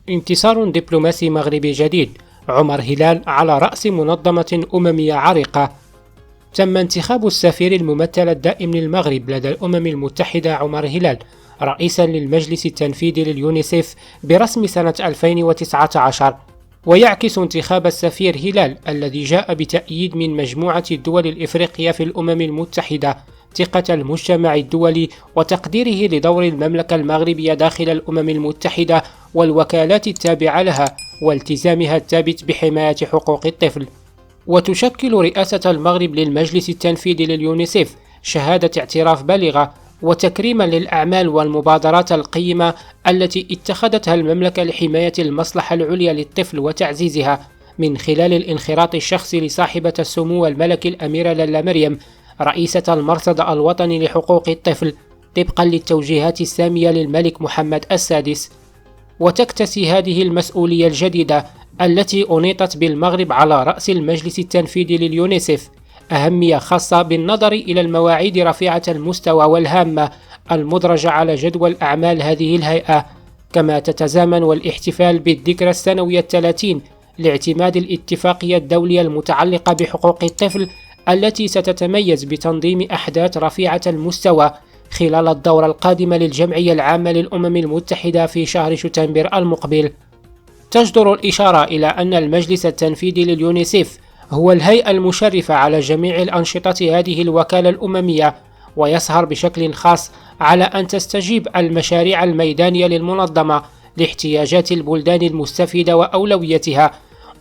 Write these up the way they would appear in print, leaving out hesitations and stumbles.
انتصار دبلوماسي مغربي جديد، عمر هلال على رأس منظمة أممية عريقة. تم انتخاب السفير الممثل الدائم للمغرب لدى الأمم المتحدة عمر هلال رئيسا للمجلس التنفيذي لليونيسيف برسم سنة 2019، ويعكس انتخاب السفير هلال الذي جاء بتأييد من مجموعة الدول الإفريقية في الأمم المتحدة ثقة المجتمع الدولي وتقديره لدور المملكة المغربية داخل الأمم المتحدة والوكالات التابعة لها والتزامها الثابت بحماية حقوق الطفل. وتشكل رئاسة المغرب للمجلس التنفيذي لليونيسيف شهادة اعتراف بالغة وتكريما للأعمال والمبادرات القيمة التي اتخذتها المملكة لحماية المصلحة العليا للطفل وتعزيزها من خلال الانخراط الشخصي لصاحبة السمو الملكي الأميرة لالا مريم رئيسة المرصد الوطني لحقوق الطفل طبقا للتوجيهات السامية للملك محمد السادس. وتكتسي هذه المسؤولية الجديدة التي أنيطت بالمغرب على رأس المجلس التنفيذي لليونيسيف أهمية خاصة بالنظر إلى المواعيد رفيعة المستوى والهامة المدرجة على جدول أعمال هذه الهيئة، كما تتزامن والاحتفال بالذكرى السنوية 30 لاعتماد الاتفاقية الدولية المتعلقة بحقوق الطفل التي ستتميز بتنظيم أحداث رفيعة المستوى خلال الدورة القادمة للجمعية العامة للأمم المتحدة في شهر شتنبر المقبل. تجدر الإشارة إلى أن المجلس التنفيذي لليونيسيف هو الهيئة المشرفة على جميع الأنشطة هذه الوكالة الأممية، ويسهر بشكل خاص على أن تستجيب المشاريع الميدانية للمنظمة لاحتياجات البلدان المستفيدة وأولويتها،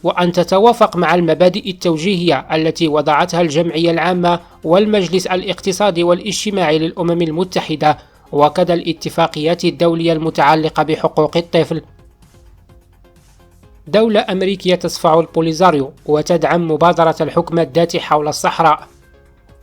وأن تتوافق مع المبادئ التوجيهية التي وضعتها الجمعية العامة والمجلس الاقتصادي والاجتماعي للأمم المتحدة، وكذا الاتفاقيات الدولية المتعلقة بحقوق الطفل. دولة أمريكية تصفع البوليزاريو وتدعم مبادرة الحكم الذاتي حول الصحراء.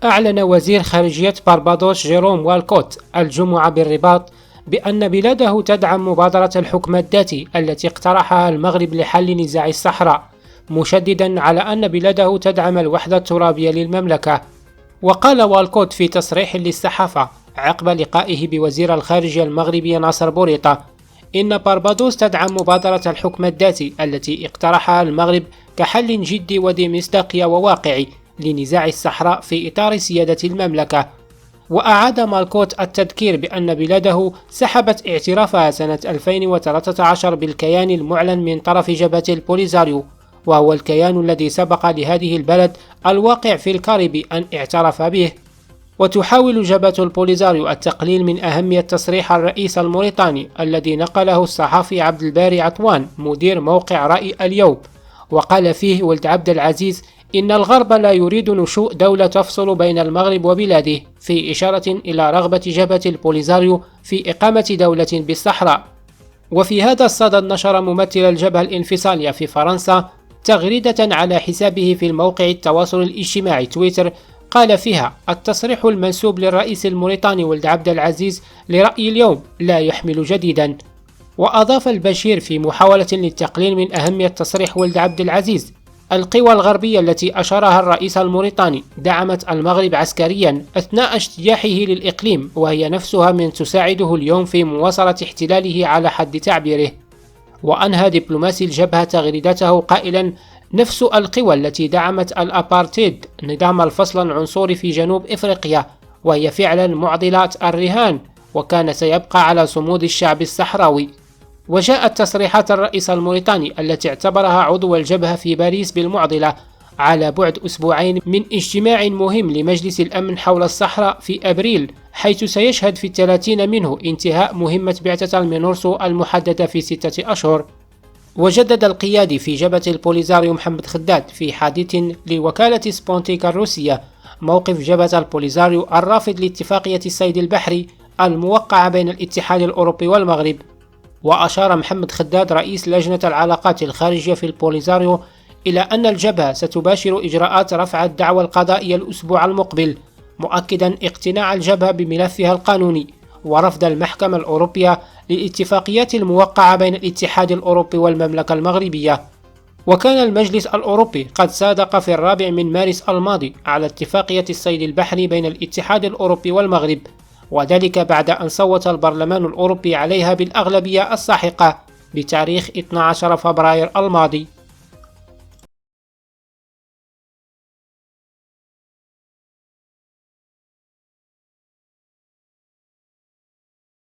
أعلن وزير خارجية باربادوس جيروم والكوت الجمعة بالرباط بأن بلاده تدعم مبادرة الحكم الذاتي التي اقترحها المغرب لحل نزاع الصحراء، مشددا على أن بلاده تدعم الوحدة الترابية للمملكة. وقال والكوت في تصريح للصحافة عقب لقائه بوزير الخارجية المغربي ناصر بوريطة إن باربادوس تدعم مبادرة الحكم الذاتي التي اقترحها المغرب كحل جدي وذي مصداقية وواقعي لنزاع الصحراء في إطار سيادة المملكة. وأعاد مالكوت التذكير بأن بلاده سحبت اعترافها سنة 2013 بالكيان المعلن من طرف جبهة البوليزاريو، وهو الكيان الذي سبق لهذه البلد الواقع في الكاريبي أن اعترف به. وتحاول جبهة البوليزاريو التقليل من أهمية تصريح الرئيس الموريتاني الذي نقله الصحافي عبد الباري عطوان مدير موقع رأي اليوم، وقال فيه ولد عبد العزيز إن الغرب لا يريد نشوء دولة تفصل بين المغرب وبلاده، في إشارة إلى رغبة جبهة البوليزاريو في إقامة دولة بالصحراء. وفي هذا الصدد نشر ممثل الجبهة الانفصالية في فرنسا تغريدة على حسابه في الموقع التواصل الاجتماعي تويتر قال فيها التصريح المنسوب للرئيس الموريتاني ولد عبد العزيز لرأي اليوم لا يحمل جديدا. وأضاف البشير في محاولة للتقليل من أهمية تصريح ولد عبد العزيز القوى الغربية التي أشارها الرئيس الموريتاني دعمت المغرب عسكريا أثناء اجتياحه للإقليم، وهي نفسها من تساعده اليوم في مواصلة احتلاله على حد تعبيره. وأنهى دبلوماسي الجبهة تغريدته قائلا نفس القوى التي دعمت الأبارتيد نظام الفصل العنصري في جنوب إفريقيا، وهي فعلا معضلات الرهان، وكان سيبقى على صمود الشعب الصحراوي. وجاءت تصريحات الرئيس الموريتاني التي اعتبرها عضو الجبهة في باريس بالمعضلة على بعد أسبوعين من اجتماع مهم لمجلس الأمن حول الصحراء في أبريل، حيث سيشهد في 30 منه انتهاء مهمة بعثة المينورسو المحددة في 6 أشهر. وجدد القيادي في جبهة البوليزاريو محمد خداد في حديث لوكالة سبوتنيك الروسية موقف جبهة البوليزاريو الرافض لاتفاقية الصيد البحري الموقعة بين الاتحاد الأوروبي والمغرب. وأشار محمد خداد رئيس لجنة العلاقات الخارجية في البوليزاريو إلى أن الجبهة ستباشر إجراءات رفع الدعوى القضائية الأسبوع المقبل، مؤكدا اقتناع الجبهة بملفها القانوني ورفض المحكمة الأوروبية للاتفاقيات الموقعة بين الاتحاد الأوروبي والمملكة المغربية. وكان المجلس الأوروبي قد صادق في 4 مارس الماضي على اتفاقية الصيد البحري بين الاتحاد الأوروبي والمغرب، وذلك بعد أن صوت البرلمان الأوروبي عليها بالأغلبية الساحقة بتاريخ 12 فبراير الماضي